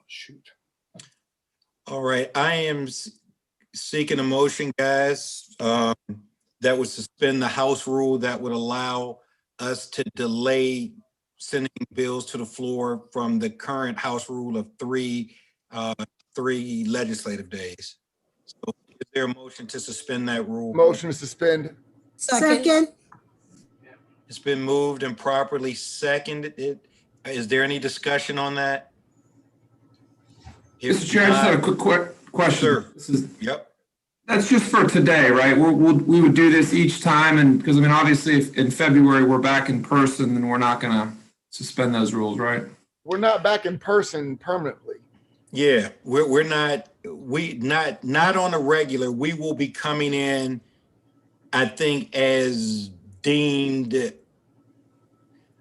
shoot. All right, I am seeking a motion, guys, that would suspend the House rule that would allow us to delay sending bills to the floor from the current House rule of three legislative days. So is there a motion to suspend that rule? Motion to suspend. Second. It's been moved and properly seconded. Is there any discussion on that? Mr. Chair, I just had a quick question. Sir. Yep. That's just for today, right? We would do this each time, and because I mean, obviously, if in February we're back in person, then we're not going to suspend those rules, right? We're not back in person permanently. Yeah, we're not on a regular. We will be coming in, I think, as deemed,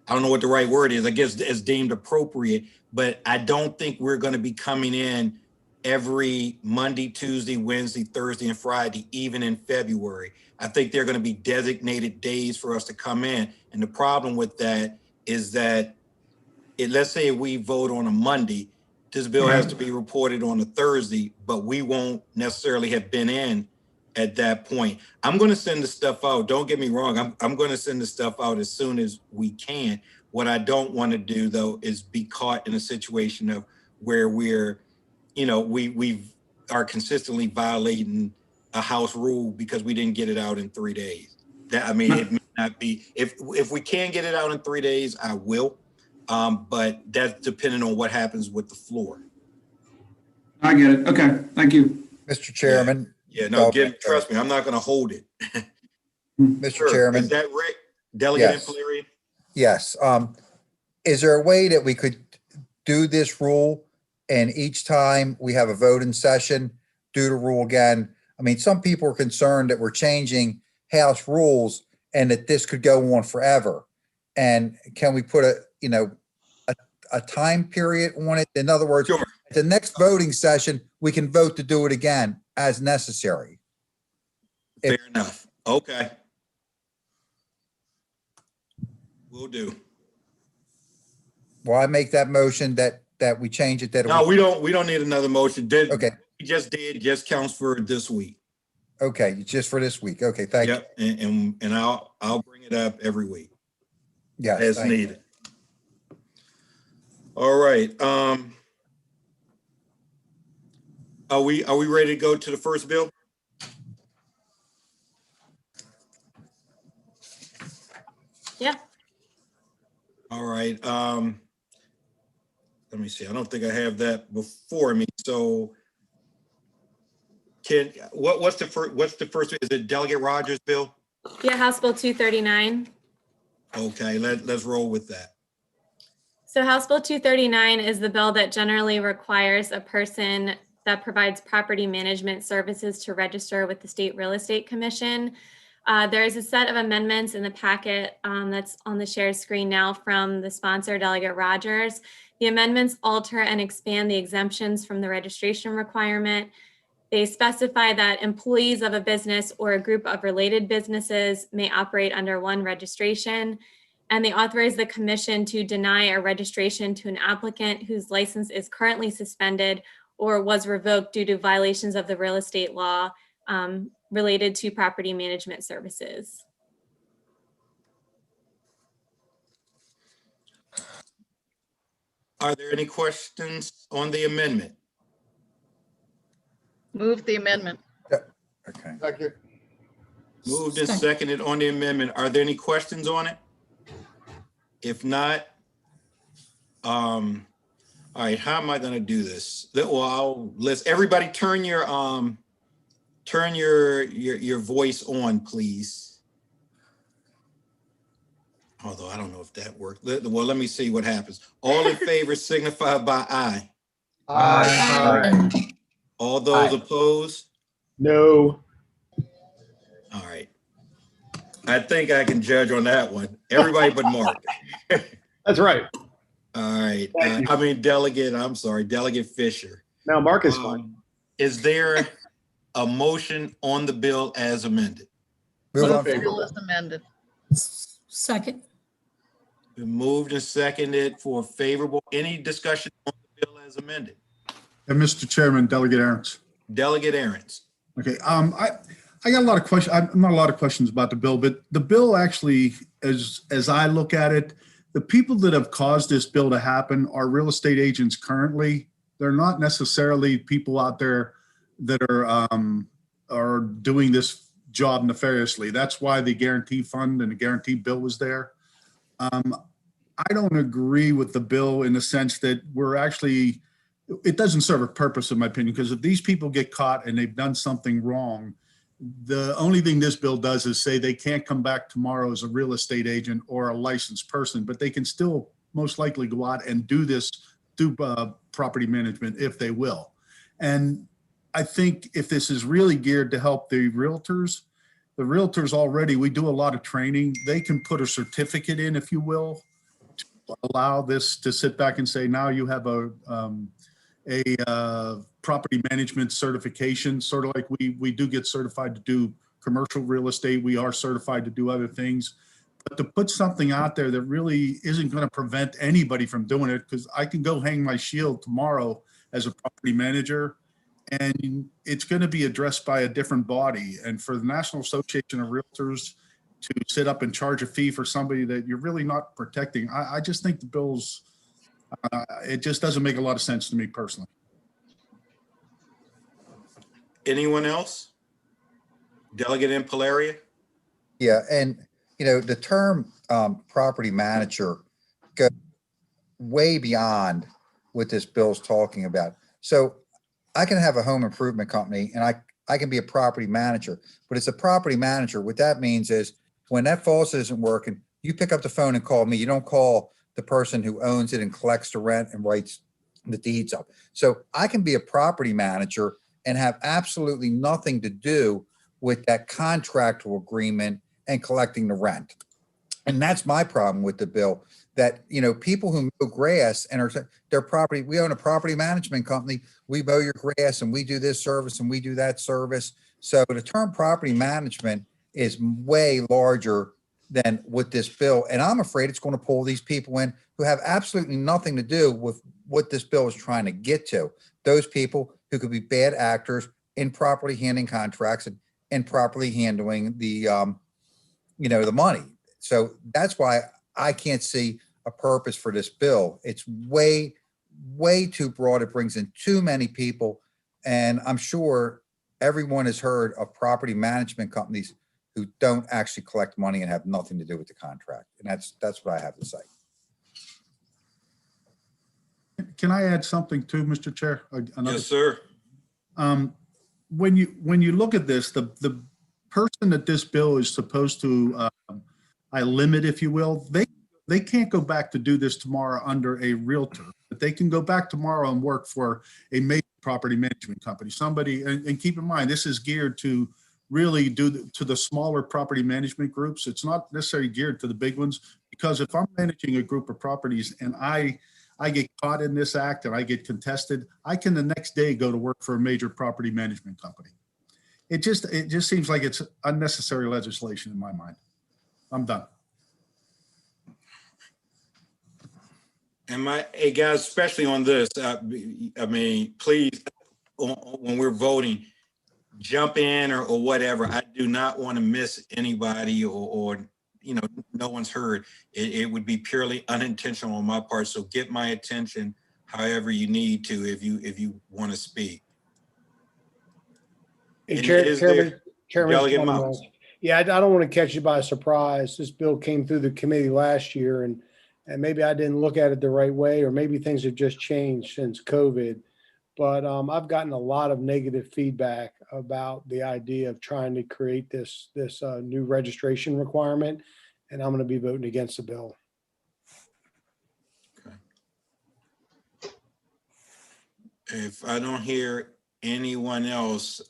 I don't know what the right word is, I guess as deemed appropriate, but I don't think we're going to be coming in every Monday, Tuesday, Wednesday, Thursday, and Friday, even in February. I think they're going to be designated days for us to come in. And the problem with that is that, let's say we vote on a Monday, this bill has to be reported on a Thursday, but we won't necessarily have been in at that point. I'm going to send the stuff out. Don't get me wrong. I'm going to send the stuff out as soon as we can. What I don't want to do, though, is be caught in a situation of where we're, we are consistently violating a House rule because we didn't get it out in 3 days. It may not be, if we can get it out in 3 days, I will. But that's depending on what happens with the floor. I get it. Okay, thank you. Mr. Chairman. Yeah, no, trust me, I'm not going to hold it. Mr. Chairman. Is that Rick? Delegate Infilari? Yes. Is there a way that we could do this rule and each time we have a voting session, do the rule again? I mean, some people are concerned that we're changing House rules and that this could go on forever. And can we put a time period on it? In other words, sure. At the next voting session, we can vote to do it again as necessary. Fair enough. Okay. Will do. Well, I make that motion that we change it. No, we don't need another motion. Okay. We just counts for this week. Okay, just for this week. Okay, thank you. And I'll bring it up every week. Yes, as needed. All right. Are we ready to go to the first bill? Yeah. All right. Let me see. I don't think I have that before me. So what's the first? Is it Delegate Rogers' bill? Yeah, House Bill 239. Okay, let's roll with that. So House Bill 239 is the bill that generally requires a person that provides property management services to register with the State Real Estate Commission. There is a set of amendments in the packet that's on the share screen now from the sponsor, Delegate Rogers. The amendments alter and expand the exemptions from the registration requirement. They specify that employees of a business or a group of related businesses may operate under one registration, and they authorize the commission to deny a registration to an applicant whose license is currently suspended or was revoked due to violations of the real estate law related to property management services. Are there any questions on the amendment? Move the amendment. Okay. Second. Moved and seconded on the amendment. Are there any questions on it? If not, all right, how am I going to do this? Well, let's everybody turn your voice on, please. Although I don't know if that worked. Well, let me see what happens. All in favor signify by aye. Aye. All those opposed? No. All right. I think I can judge on that one. Everybody but Mark. That's right. All right. Thank you. Delegate Fisher. Now Mark is fine. Is there a motion on the bill as amended? Move on. Bill is amended. Second. Been moved and seconded for favorable. Any discussion on the bill as amended? And Mr. Chairman, Delegate Aaron's. Delegate Aaron's. Okay, I got a lot of questions. Not a lot of questions about the bill, but the bill actually, as I look at it, the people that have caused this bill to happen are real estate agents currently. They're not necessarily people out there that are doing this job nefariously. That's why the guarantee fund and the guarantee bill was there. I don't agree with the bill in the sense that it doesn't serve a purpose in my opinion, because if these people get caught and they've done something wrong, the only thing this bill does is say they can't come back tomorrow as a real estate agent or a licensed person, but they can still most likely go out and do property management if they will. And I think if this is really geared to help the realtors already, we do a lot of training. They can put a certificate in, if you will, to allow this to sit back and say, now you have a property management certification, sort of like we do get certified to do commercial real estate. We are certified to do other things. But to put something out there that really isn't going to prevent anybody from doing it, because I can go hang my shield tomorrow as a property manager, and it's going to be addressed by a different body. And for the National Association of Realtors to sit up and charge a fee for somebody that you're really not protecting, I just think the bill's, it just doesn't make a lot of sense to me personally. Anyone else? Delegate Impalaria? Yeah, and the term property manager goes way beyond what this bill's talking about. So I can have a home improvement company and I can be a property manager, but it's a property manager. What that means is when that faucet isn't working, you pick up the phone and call me. You don't call the person who owns it and collects the rent and writes the deeds up. So I can be a property manager and have absolutely nothing to do with that contractual agreement and collecting the rent. And that's my problem with the bill, that, people who mow grass and their property, we own a property management company, we mow your grass and we do this service and we do that service. So the term property management is way larger than with this bill. And I'm afraid it's going to pull these people in who have absolutely nothing to do with what this bill is trying to get to. Those people who could be bad actors in properly handling contracts and improperly handling the, the money. So that's why I can't see a purpose for this bill. It's way, way too broad. It brings in too many people. And I'm sure everyone has heard of property management companies who don't actually collect money and have nothing to do with the contract. And that's what I have to say. Can I add something too, Mr. Chair? Yes, sir. When you look at this, the person that this bill is supposed to limit, if you will, they can't go back to do this tomorrow under a realtor, but they can go back tomorrow and work for a major property management company. Somebody, and keep in mind, this is geared to really to the smaller property management groups. It's not necessarily geared to the big ones, because if I'm managing a group of properties and I get caught in this act and I get contested, I can the next day go to work for a major property management company. It just seems like it's unnecessary legislation in my mind. I'm done. And hey guys, especially on this, please, when we're voting, jump in or whatever. I do not want to miss anybody or no one's heard. It would be purely unintentional on my part. So get my attention however you need to if you want to speak. Hey, Chairman, Delegate Miles. Yeah, I don't want to catch you by surprise. This bill came through the committee last year, and maybe I didn't look at it the right way, or maybe things have just changed since COVID. But I've gotten a lot of negative feedback about the idea of trying to create this new registration requirement, and I'm going to be voting against the bill. Okay. If I don't hear anyone else,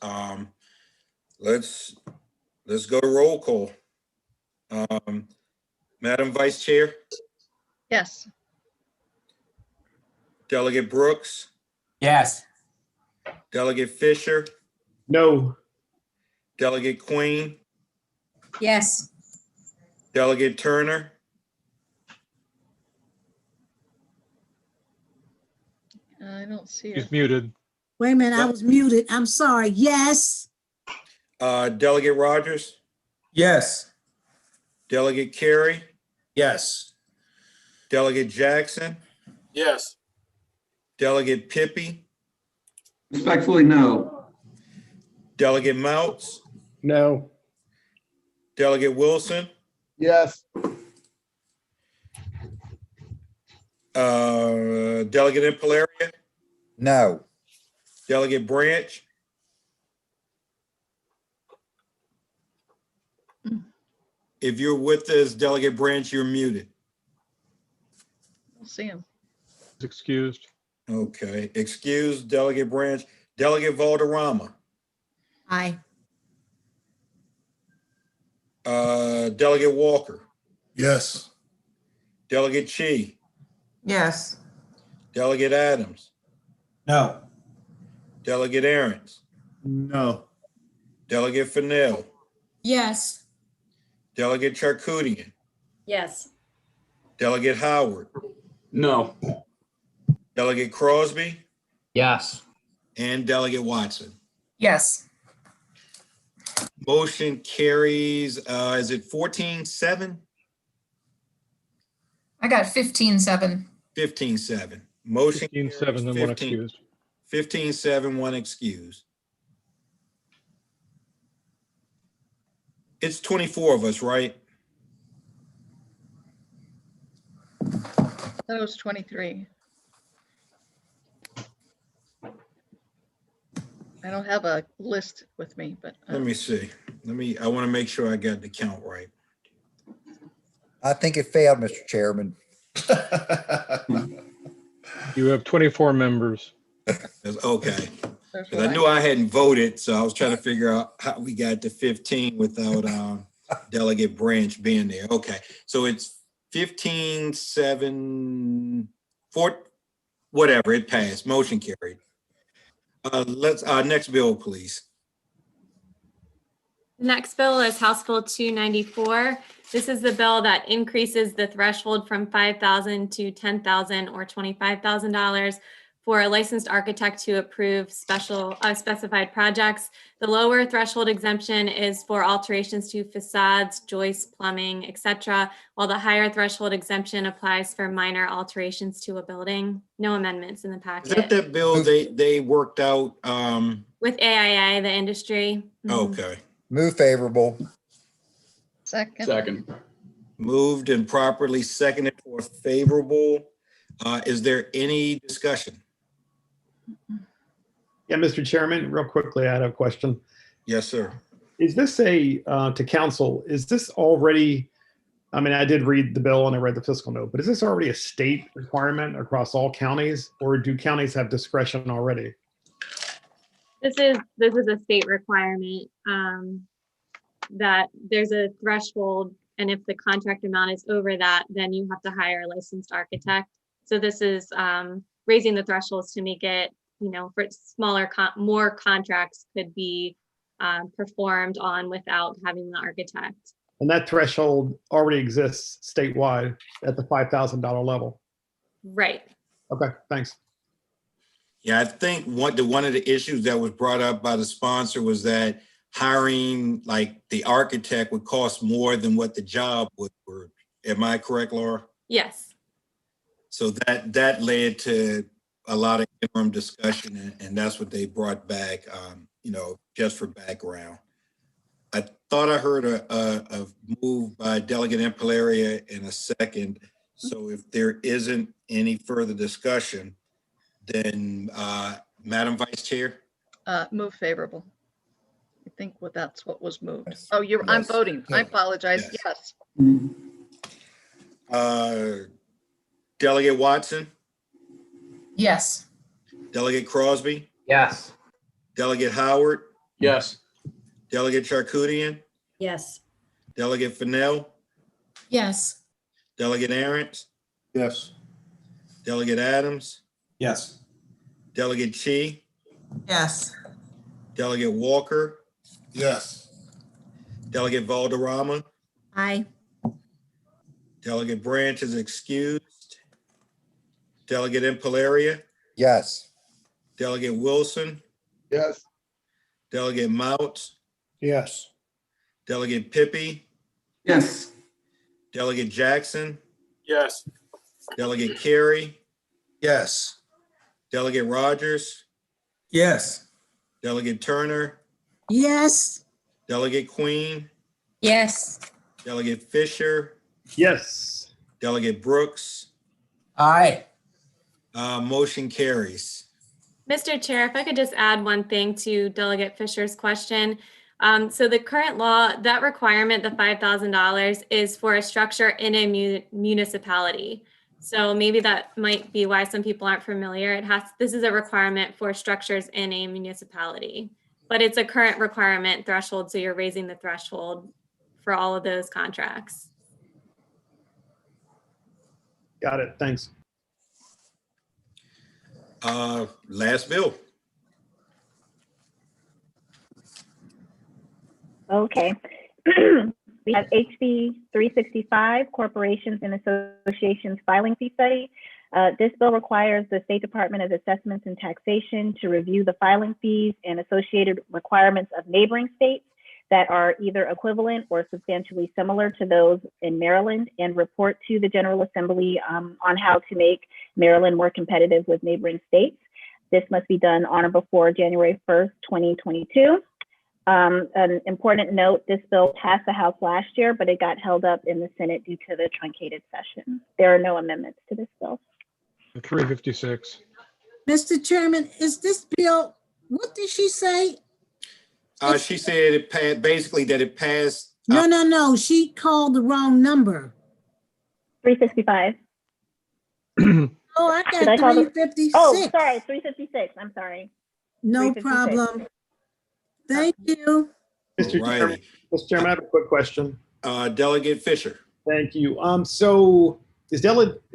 let's go to roll call. Madam Vice Chair? Yes. Delegate Brooks? Yes. Delegate Fisher? No. Delegate Queen? Yes. Delegate Turner? I don't see her. She's muted. Wait a minute, I was muted. I'm sorry. Yes. Delegate Rogers, Yes. Delegate Carey, Yes. Delegate Jackson, Yes. Delegate Pippy, Respectfully, no. Delegate Mouts, No. Delegate Wilson, Yes. Delegate Impalaria, No. Delegate Branch. If you're with us, Delegate Branch, you're muted. We'll see him. Excused. Okay, excuse Delegate Branch. Delegate Valderrama, Aye. Delegate Walker, Yes. Delegate Chi, Yes. Delegate Adams, No. Delegate Aaron's, No. Delegate Fennell, Yes. Delegate Charkoudian, Yes. Delegate Howard, No. Delegate Crosby, Yes. and Delegate Watson. Yes. Motion carries, is it 14-7? I got 15-7. 15-7. Motion 15-7 and one 15 excused. 15-7, one excused. It's 24 of us, right? That was 23. I don't have a list with me, but Let me see. I want to make sure I got the count right. I think it failed, Mr. Chairman. You have 24 members. Okay. there's 'Cause I one. knew I hadn't voted, so I was trying to figure out how we got to 15 without Delegate Branch being there. Okay, so it's 15-7, 4, whatever, it passed. Motion carried. Let's, next bill, please. Next bill is House Bill 294. This is the bill that increases the threshold from $5,000 to $10,000 or $25,000 for a licensed architect to approve specified projects. The lower threshold exemption is for alterations to facades, joists, plumbing, etc., while the higher threshold exemption applies for minor alterations to a building. No amendments in the Is that packet. that bill they worked out? With AIA, the industry. Mhm. Okay. Move favorable. Second. Moved and properly seconded for favorable. Is there any discussion? Yeah, Mr. Chairman, real quickly, I had a question. Yes, sir. Is this to council, is this already, I mean, I did read the bill and I read the fiscal note, but is this already a state requirement across all counties, or do counties have discretion already? This is a state requirement, that there's a threshold, and if the contract amount is over that, then you have to hire a licensed architect. So this is raising the thresholds to make it, for smaller, more contracts could be performed on without having the architect. And that threshold already exists statewide at the $5,000 level. Right. Okay, thanks. Yeah, I think one of the issues that was brought up by the sponsor was that hiring like the architect would cost more than what the job would. Am I correct, Laura? Yes. So that led to a lot of interim discussion, and that's what they brought back, just for background. I thought I heard a move by Delegate Impalaria in a second. So if there isn't any further discussion, then Madam Vice Chair? Move favorable. I think that's what was moved. Yes. Oh, I'm Yes. voting. I apologize. Yes. Yes. Delegate Watson, Yes. Delegate Crosby, Yes. Delegate Howard, Yes. Delegate Charkoudian, Yes. Delegate Fennell, Yes. Delegate Aaron's, Yes. Delegate Adams, Yes. Delegate Chi, Yes. Delegate Walker, Yes. Delegate Valderrama, Aye. Delegate Branch is excused, Delegate Impalaria, Yes. Delegate Wilson, Yes. Delegate Mouts, Yes. Delegate Pippy, Yes. Delegate Jackson, Yes. Delegate Carey, Yes. Delegate Rogers, Yes. Delegate Turner, Yes. Delegate Queen, Yes. Delegate Fisher, Yes. Delegate Brooks. Aye. Motion carries. Mr. Chair, if I could just add one thing to Delegate Fisher's question. So the current law, that requirement, the $5,000, is for a structure in a municipality. So maybe that might be why some people aren't familiar. This is a requirement for structures in a municipality, but it's a current requirement threshold. So you're raising the threshold for all of those contracts. Got it. Thanks. Last bill. Okay. We have HB 365, Corporations and Associations Filing Fee Study. This bill requires the State Department of Assessments and Taxation to review the filing fees and associated requirements of neighboring states that are either equivalent or substantially similar to those in Maryland and report to the General Assembly on how to make Maryland more competitive with neighboring states. This must be done on or before January 1st, 2022. An important note, this bill passed the House last year, but it got held up in the Senate due to the truncated session. There are no amendments to this bill. 356. Mr. Chairman, is this bill, what did she say? She said it passed, basically that it passed. No. She called the wrong number. 365. Oh, I Did I got call the- 356. Oh, sorry, 356. I'm sorry. No 356. problem. Thank you. Mr. Chairman, Mr. Chairman, I have a quick question. Delegate Fisher. Thank you. So is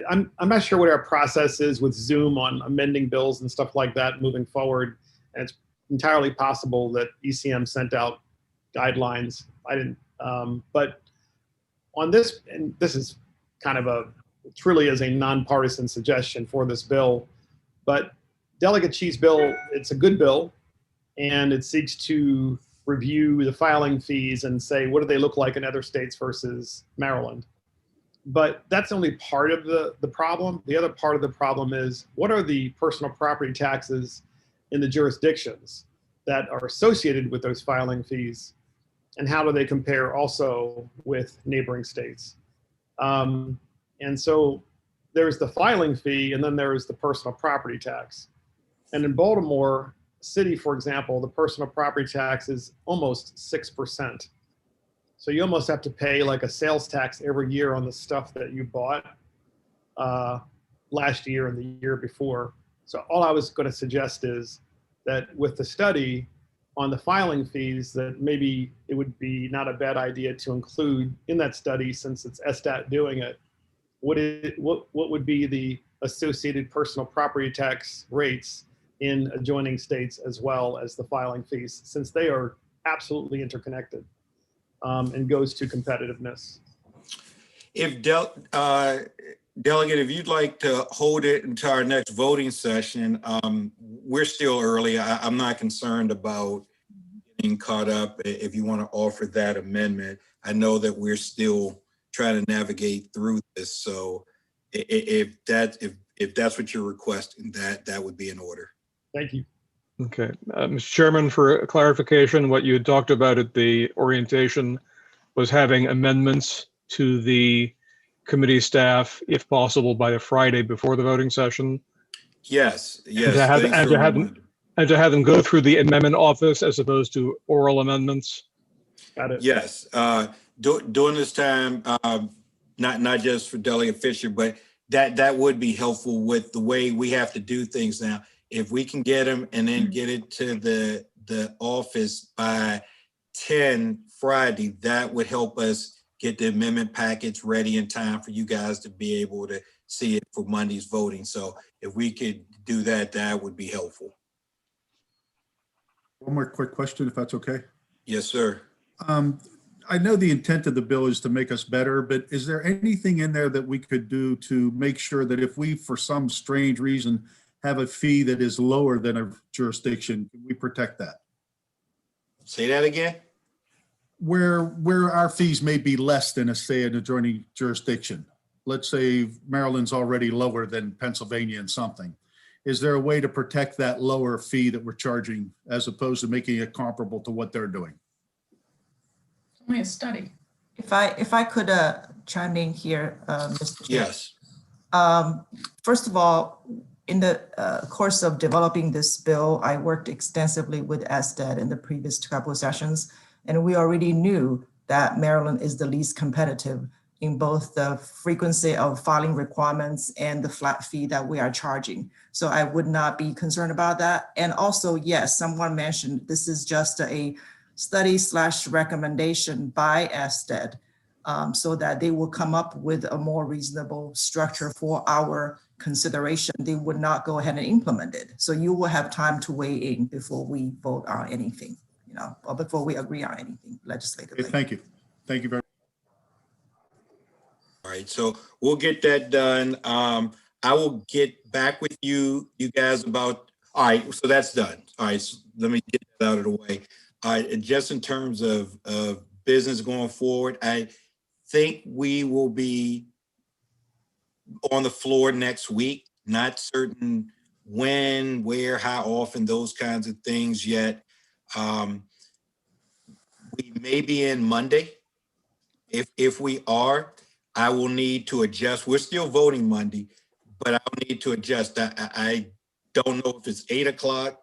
I'm not sure what our process is with Zoom on amending bills and stuff like that moving forward. And it's entirely possible that ECM sent out guidelines. I didn't, but on this, and this is kind of it truly is a nonpartisan suggestion for this bill, but Delegate Chee's bill, it's a good bill, and it seeks to review the filing fees and say, what do they look like in other states versus Maryland? But that's only part of the problem. The other part of the problem is, what are the personal property taxes in the jurisdictions that are associated with those filing fees? And how do they compare also with neighboring states? And so there's the filing fee, and then there's the personal property tax. And in Baltimore City, for example, the personal property tax is almost 6%. So you almost have to pay like a sales tax every year on the stuff that you bought last year and the year before. So all I was going to suggest is that with the study on the filing fees, that maybe it would be not a bad idea to include in that study, since it's SDAT doing it, what would be the associated personal property tax rates in adjoining states as well as the filing fees, since they are absolutely interconnected, and goes to competitiveness. If Delegate, if you'd like to hold it until our next voting session, we're still early. I'm not concerned about getting caught up. If you want to offer that amendment, I know that we're still trying to navigate through this. So if that's what you're requesting, that would be in order. Thank you. Okay. Mr. Chairman, for clarification, what you had talked about at the orientation was having amendments to the committee staff, if possible, by the Friday before the voting session. Yes. And to have them go through the amendment office as opposed to oral amendments. Got it. Yes. During this time, not just for Delegate Fisher, but that would be helpful with the way we have to do things now. If we can get them and then get it to the office by 10 Friday, that would help us get the amendment package ready in time for you guys to be able to see it for Monday's voting. So if we could do that, that would be helpful. One more quick question, if that's okay. Yes, sir. I know the intent of the bill is to make us better, but is there anything in there that we could do to make sure that if we, for some strange reason, have a fee that is lower than a jurisdiction, can we protect that? Say that again? Where our fees may be less than a, say, an adjoining jurisdiction. Let's say Maryland's already lower than Pennsylvania and something. Is there a way to protect that lower fee that we're charging as opposed to making it comparable to what they're doing? Only a study. If I could chime in here, Mr. Chair. Yes. First of all, in the course of developing this bill, I worked extensively with ESTED in the previous couple of sessions, and we already knew that Maryland is the least competitive in both the frequency of filing requirements and the flat fee that we are charging. So I would not be concerned about that. And also, yes, someone mentioned this is just a study/recommendation by ESTED, so that they will come up with a more reasonable structure for our consideration. They would not go ahead and implement it. So you will have time to weigh in before we vote on anything, or before we agree on anything legislatively. Okay, thank you. Thank you very much. All right, so we'll get that done. I will get back with you guys about, all right, so that's done. All right, so let me get that out of the way. All right, and just in terms of business going forward, I think we will be on the floor next week. Not certain when, where, how often, those kinds of things yet. We may be in Monday. If we are, I will need to adjust. We're still voting Monday, but I'll need to adjust. I don't know if it's 8 o'clock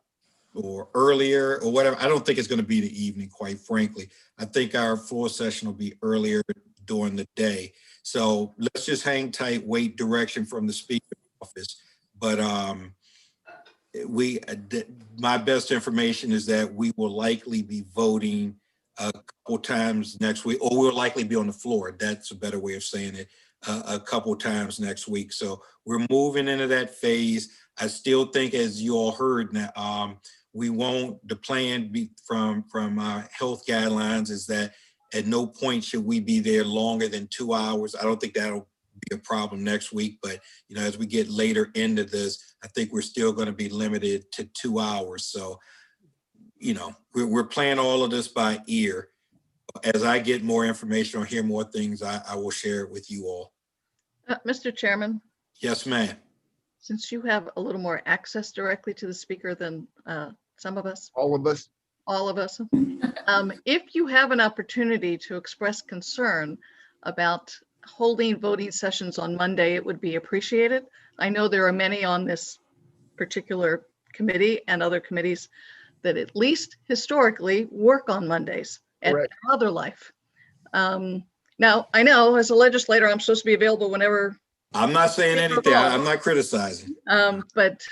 or earlier or whatever. I don't think it's going to be the evening, quite frankly. I think our floor session will be earlier during the day. So let's just hang tight, wait direction from the Speaker's office. But my best information is that we will likely be voting a couple times next week, or we'll likely be on the floor. That's a better way of saying it, a couple times next week. So we're moving into that phase. I still think, as you all heard, now, the plan be from our health guidelines is that at no point should we be there longer than 2 hours. I don't think that'll be a problem next week, but as we get later into this, I think we're still going to be limited to 2 hours. So, we're playing all of this by ear. As I get more information or hear more things, I will share it with you all. Mr. Chairman, Yes, ma'am. since you have a little more access directly to the speaker than some of us. All of us. If you have an opportunity to express concern about holding voting sessions on Monday, it would be appreciated. I know there are many on this particular committee and other committees that at least historically work on Mondays at their other life. Now, I know as a legislator, I'm supposed to be available whenever. I'm not saying anything. I'm not criticizing. But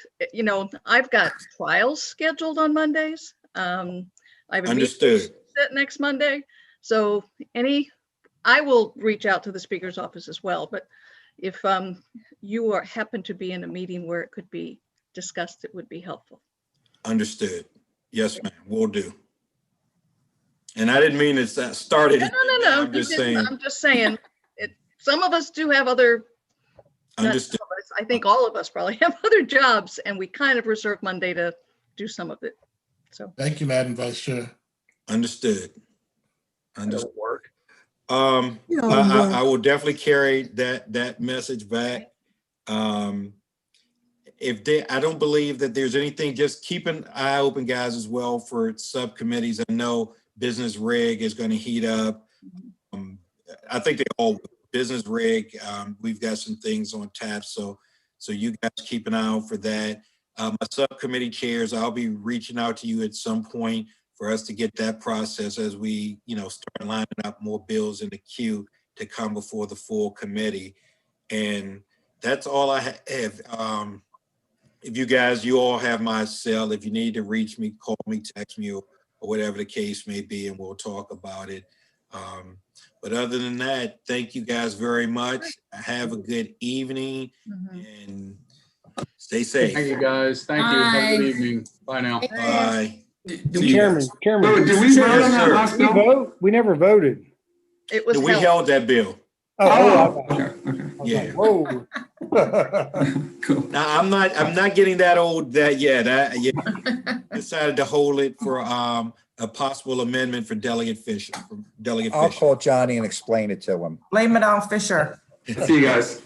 I've got trials scheduled on Mondays. I have a Understood. meeting set next Monday. So I will reach out to the Speaker's office as well. But if you happen to be in a meeting where it could be discussed, it would be helpful. Understood. Yes, ma'am. Will do. And I didn't mean it started. No. I'm just saying. I'm just saying. Some of us do have other. Understood. I think all of us probably have other jobs, and we kind of reserve Monday to do some of it. So. Thank you, Madam Vice Chair. Understood. Understood. I will definitely carry that message back. I don't believe that there's anything, just keep an eye open, guys, as well for subcommittees. I know business reg is going to heat up. I think they all business reg. We've got some things on tap, so you guys keep an eye out for that. My subcommittee chairs, I'll be reaching out to you at some point for us to get that process as we, start lining up more bills in the queue to come before the full committee. And that's all I have. If you all have my cell, if you need to reach me, call me, text me, or whatever the case may be, and we'll talk about it. But other than that, thank you guys very much. Have a good evening and stay safe. Thank you, guys. Thank you. Have a good evening. Bye now. Bye. Chairman, Did we vote on that last bill? We never voted. It was We held that bill. Oh, okay, okay. I was Yeah. like, whoa. Cool. Now, I'm not getting that old that yet. Decided to hold it for a possible amendment for Delegate Fisher. I'll call Johnny and explain it to him. Blame it on Fisher. See you guys.